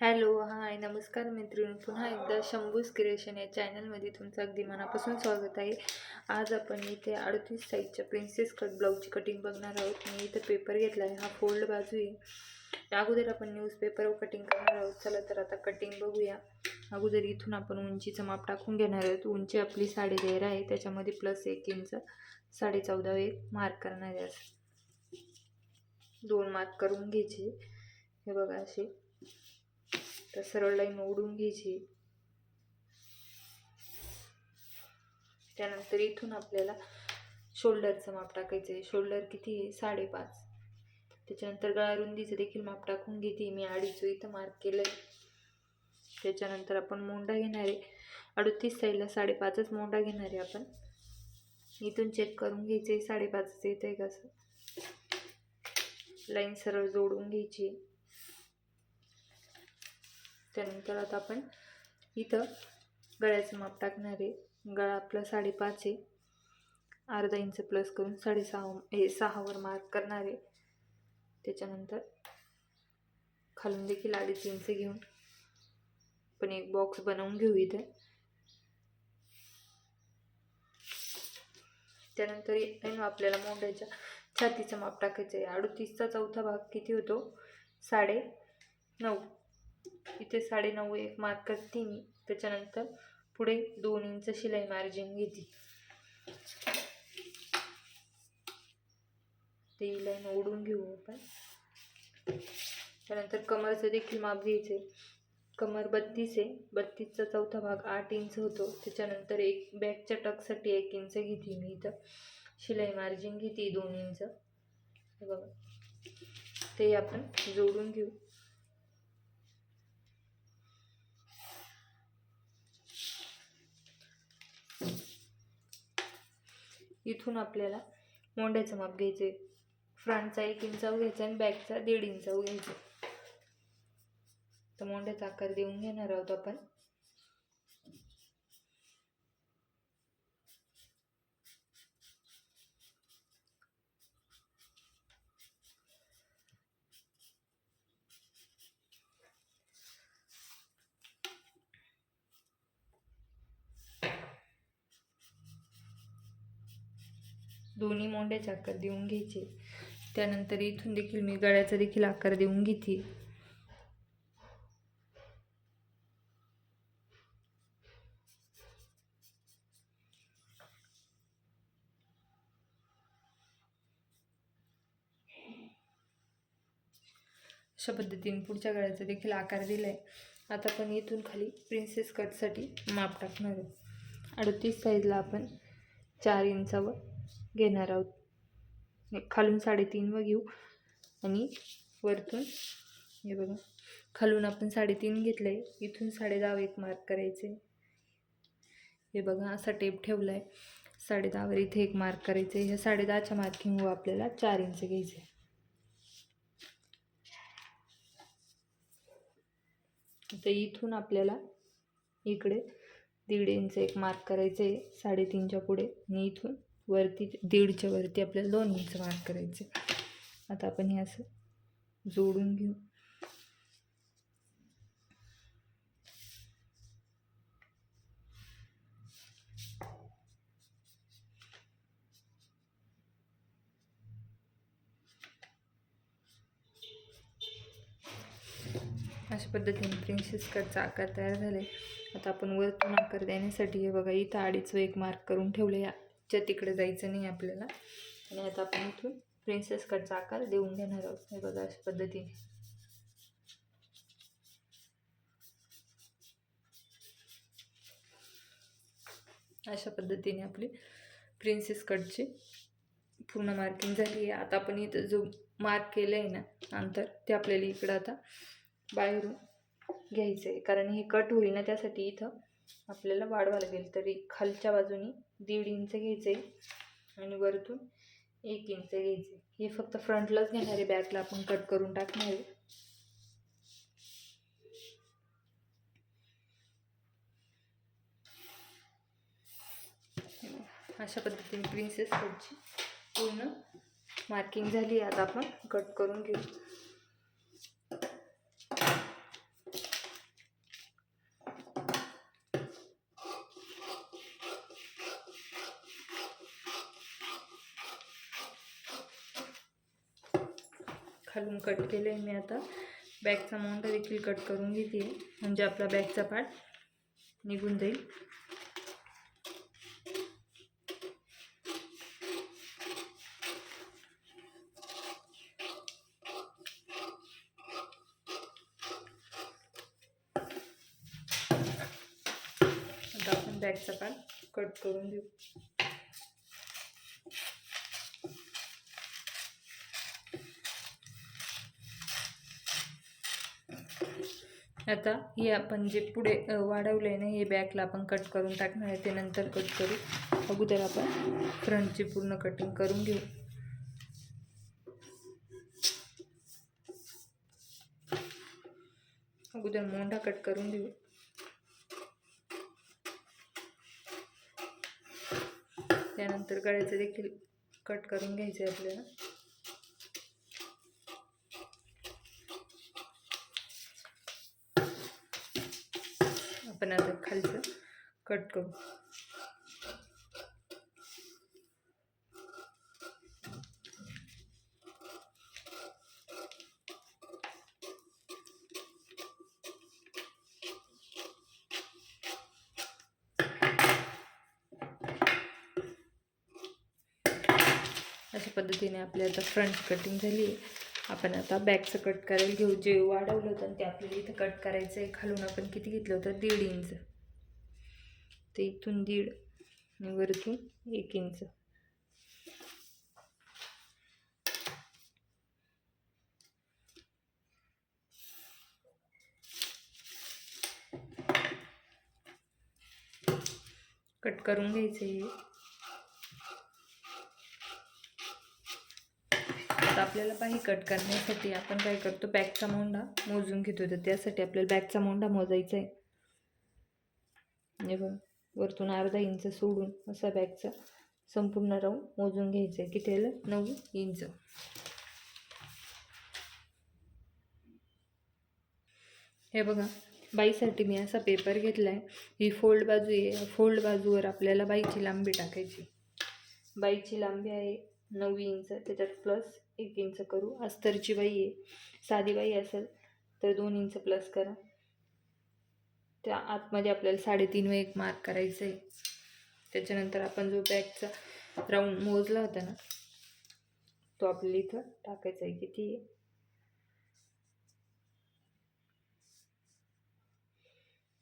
Hello, हाय, नमस्कार मैत्रिणी. पुन्हा एकदा शंभूज क्रिएशन या चॅनलमध्ये तुमचं अगदी मनापासून स्वागत आहे. आज आपण इथे 38 साईजच्या प्रिन्सेस कट ब्लाऊजची कटिंग बघणार आहोत. मी इथे पेपर घेतला आहे, हा फोल्ड बाजू आहे. अगोदर आपण न्यूजपेपरवर कटिंग करणार आहोत. चला तर आता कटिंग बघूया. अगोदर इथून आपण उंचीचं माप टाकून घेणार आहोत. उंची आपली 13.5 आहे, त्याच्यामध्ये +1 इंच 14.5 मार्क करणार आहे. असं 2 मार्क करून घ्यायचे. हे बघा असे, तर सरळ लाईन ओढून घ्यायची. त्यानंतर इथून आपल्याला शोल्डरचं माप टाकायचं आहे. शोल्डर किती आहे? 5.5. त्याच्यानंतर गळा रुंदीचं देखील माप टाकून घेते मी. 2.5 इथं मार्क केलं आहे. त्याच्यानंतर आपण मोंढा घेणार आहे. 38 साईडला 5.5च मोंढा घेणार आहे आपण. इथून चेक करून घ्यायचे 5.5च येत आहे कसं. लाईन सरळ जोडून घ्यायची. त्यानंतर आता आपण इथं गळ्याचं माप टाकणार आहे. गळा आपला 5.5 आहे. अर्धा इंच प्लस करून 6.5 मार्क करणार आहे. त्याच्यानंतर खालून देखील 2.5 इंच घेऊन पण एक बॉक्स बनवून घेऊ इथे. त्यानंतर आपल्याला मोंढ्याच्या छातीचं माप टाकायचं आहे. 38चा चौथा भाग किती होतो? 9.5. इथे 9.5 एक मार्क करते मी. त्याच्यानंतर पुढे 2 इंच शिलाई मार्जिन घेते. ते लाईन ओढून घेऊ आपण. त्यानंतर कमरचं देखील माप घ्यायचे. कमर 32 आहे. 32चा चौथा भाग 8 इंच होतो. त्याच्यानंतर एक बॅकच्या टकसाठी 1 इंच घेते मी. इथं शिलाई मार्जिन घेते 2 इंच. हे बघा, ते आपण जोडून घेऊ. इथून आपल्याला मोंढ्याचं माप घ्यायचे. फ्रंटचा 1 इंच घ्यायचा आणि बॅकचा 1.5 इंच घ्यायचा. तर मोंढ्याचा आकार देऊन घेणार आहोत आपण. दोन्ही मोंढ्याचे आकार देऊन घ्यायचे. त्यानंतर इथून देखील मी गळ्याचा देखील आकार देऊन घेते. अशा पद्धतीने पुढच्या गळ्याचा देखील आकार दिलाय. आता आपण इथून खाली प्रिन्सेस कटसाठी माप टाकणार आहोत. 38 साईजला आपण 4 इंचावर घेणार आहोत. खालून 3.5 वर घेऊ आणि वरतून हे बघा, खालून आपण 3.5 घेतलंय. इथून 10.5 एक मार्क करायचे. हे बघा, असा टेप ठेवलाय. 10.5 वर इथे एक मार्क करायचे. ह्या 10.5च्या मार्किंग आपल्याला 4 इंच घ्यायचे. तर इथून आपल्याला इकडे 1.5 इंच एक मार्क करायचे आहे 3.5च्या पुढे. आणि इथून वरती 1.5च्या वरती आपल्याला 2 इंच मार्क करायचे. आता आपण हे असं जोडून घेऊ. अशा पद्धतीने प्रिन्सेस कटचा आकार तयार झालाय. आता आपण वरतून आकार देण्यासाठी हे बघा, इथं 2.5 एक मार्क करून ठेवले. याच्या तिकडे जायचं नाही आपल्याला. आणि आता आपण इथून प्रिन्सेस कटचा आकार देऊन घेणार आहोत. हे बघा, अशा पद्धतीने. अशा पद्धतीने आपली प्रिन्सेस कटची पूर्ण मार्किंग झाली आहे. आता आपण इथं जो मार्क केलं आहे ना अंतर, ते आपल्याला इकडं आता बाहेरून घ्यायचं आहे. कारण हे कट होईल ना, त्यासाठी इथं आपल्याला वाढवावं लागेल. तरी खालच्या बाजूनी 1.5 इंच घ्यायचे आणि वरतून 1 इंच घ्यायचे. हे फक्त फ्रंटलाच घेणार आहे, बॅकला आपण कट करून टाकणार आहे. अशा पद्धतीने प्रिन्सेस कटची पूर्ण मार्किंग झाली. आता आपण कट करून घेऊ. खालून कट केलं आहे मी. आता बॅगचा मोंढा देखील कट करून घेते, म्हणजे आपला बॅगचा पार्ट निघून जाईल. आता आपण बॅगचा पार्ट कट करून घेऊ. आता हे आपण जे पुढे वाढवलं आहे ना, हे बॅकला आपण कट करून टाकणार आहे, ते नंतर कट करू. अगोदर आपण फ्रंटची पूर्ण कटिंग करून घेऊ. अगोदर मोंढा कट करून घेऊ. त्यानंतर गळ्याचं देखील कट करून घ्यायचं आहे आपल्याला. आपण आता खालचं कट करू. अशा पद्धतीने आपली आता फ्रंट कटिंग झाली आहे. आपण आता बॅकचं कट करायला घेऊ. जे वाढवलं होतं ते आपल्याला इथं कट करायचं आहे. खालून आपण किती घेतलं होतं, 1.5 इंच. ते इथून 1.5 आणि वरतून 1 इंच. कट करून घ्यायचं आहे. आता आपल्याला बाही कट करण्यासाठी आपण काय करतो, बॅकचा मोंढा मोजून घेतो. तर त्यासाठी आपल्याला बॅकचा मोंढा मोजायचा आहे. बघ, वरतून अर्धा इंच सोडून असा बॅकचा संपूर्ण राऊंड मोजून घ्यायचा आहे. किती आलं, 9 इंच. हे बघा, बाईसाठी मी असा पेपर घेतला आहे. ही फोल्ड बाजू आहे. फोल्ड बाजूवर आपल्याला बाईची लांबी टाकायची. बाईची लांबी आहे 9 इंच, त्याच्यात प्लस 1 इंच करू. अस्तरची बाई आहे. साधी बाई असेल तर 2 इंच प्लस करा. त्या आतमध्ये आपल्याला 3.5 व 1 मार्क करायचं आहे. त्याच्यानंतर आपण जो बॅकचा राऊंड मोजला होता ना, तो आपल्याला इथं टाकायचा आहे. किती आहे,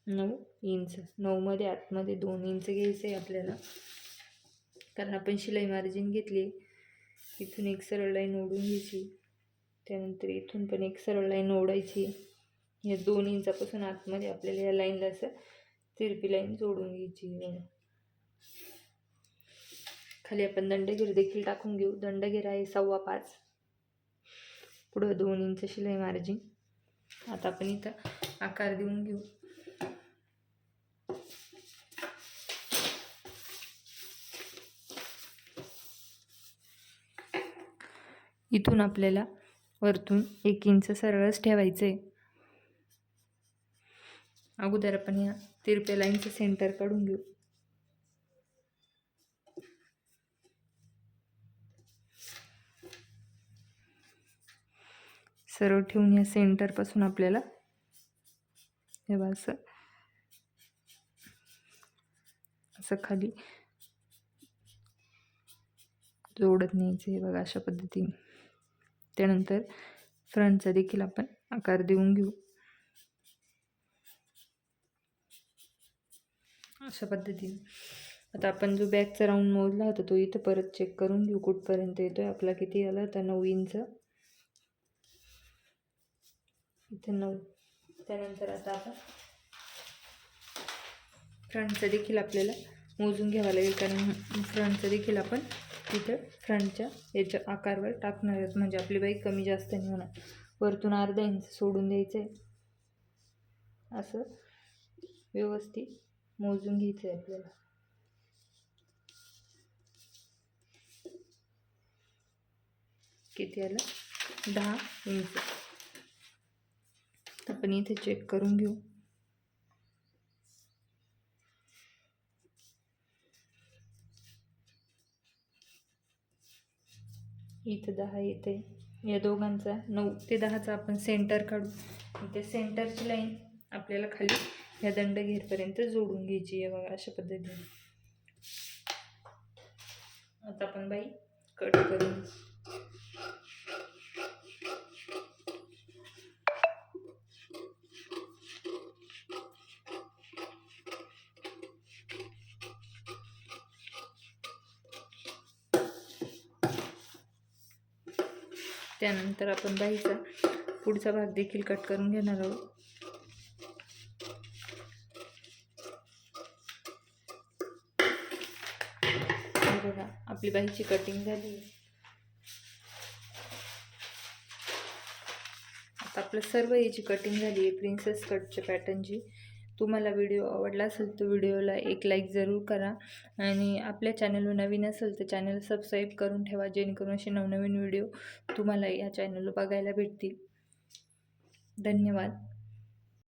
9 इंच. 9 मध्ये आतमध्ये 2 इंच घ्यायचं आहे आपल्याला, कारण आपण शिलाई मार्जिन घेतली. इथून एक सरळ लाईन ओढून घ्यायची. त्यानंतर इथून पण एक सरळ लाईन ओढायची. या 2 इंचापासून आतमध्ये आपल्याला या लाईनला असं तिरपी लाईन जोडून घ्यायची. खाली आपण दंडगीर देखील टाकून घेऊ. दंडगीर आहे 5.25. पुढं 2 इंच शिलाई मार्जिन. आता आपण इथं आकार देऊन घेऊ. इथून आपल्याला वरतून 1 इंच सरळच ठेवायचं आहे. अगोदर आपण या तिरप्या लाईनचं सेंटर काढून घेऊ. सरळ ठेवून या सेंटरपासून आपल्याला हे बघा असं खाली जोडत न्यायचं आहे. बघा अशा पद्धतीने. त्यानंतर फ्रंटचा देखील आपण आकार देऊन घेऊ. अशा पद्धतीने. आता आपण जो बॅकचा राऊंड मोजला होता तो इथं परत चेक करून घेऊ कुठपर्यंत येतोय आपला. किती आला तर 9 इंच. इथं 9. त्यानंतर आता आपण फ्रंटचं देखील आपल्याला मोजून घ्यावं लागेल, कारण फ्रंटचं देखील आपण तिथं फ्रंटच्या याच्या आकारवर टाकणार आहोत, म्हणजे आपली बाई कमी जास्त नाही होणार. वरतून अर्धा इंच सोडून द्यायचं आहे. असं व्यवस्थित मोजून घ्यायचं आहे आपल्याला. किती आलं, 10 इंच. आपण इथे चेक करून घेऊ. इथं 10 येते. या दोघांचा 9 ते 10चा आपण सेंटर काढू. आणि त्या सेंटरची लाईन आपल्याला खाली ह्या दंड घेरपर्यंत जोडून घ्यायची आहे बघा, अशा पद्धतीने. आता आपण बाई कट करून त्यानंतर आपण बाईचा पुढचा भाग देखील कट करून घेणार आहोत. बघा आपली बाईची कटिंग झाली. आता आपलं सर्व याची कटिंग झाली आहे प्रिन्सेस कटच्या पॅटर्नची. तुम्हाला व्हिडिओ आवडला असेल तर व्हिडिओला एक लाईक जरूर करा आणि आपल्या चॅनलवर नवीन असेल तर चॅनल सबस्क्राईब करून ठेवा, जेणेकरून असे नवनवीन व्हिडिओ तुम्हाला या चॅनलवर बघायला भेटतील. धन्यवाद.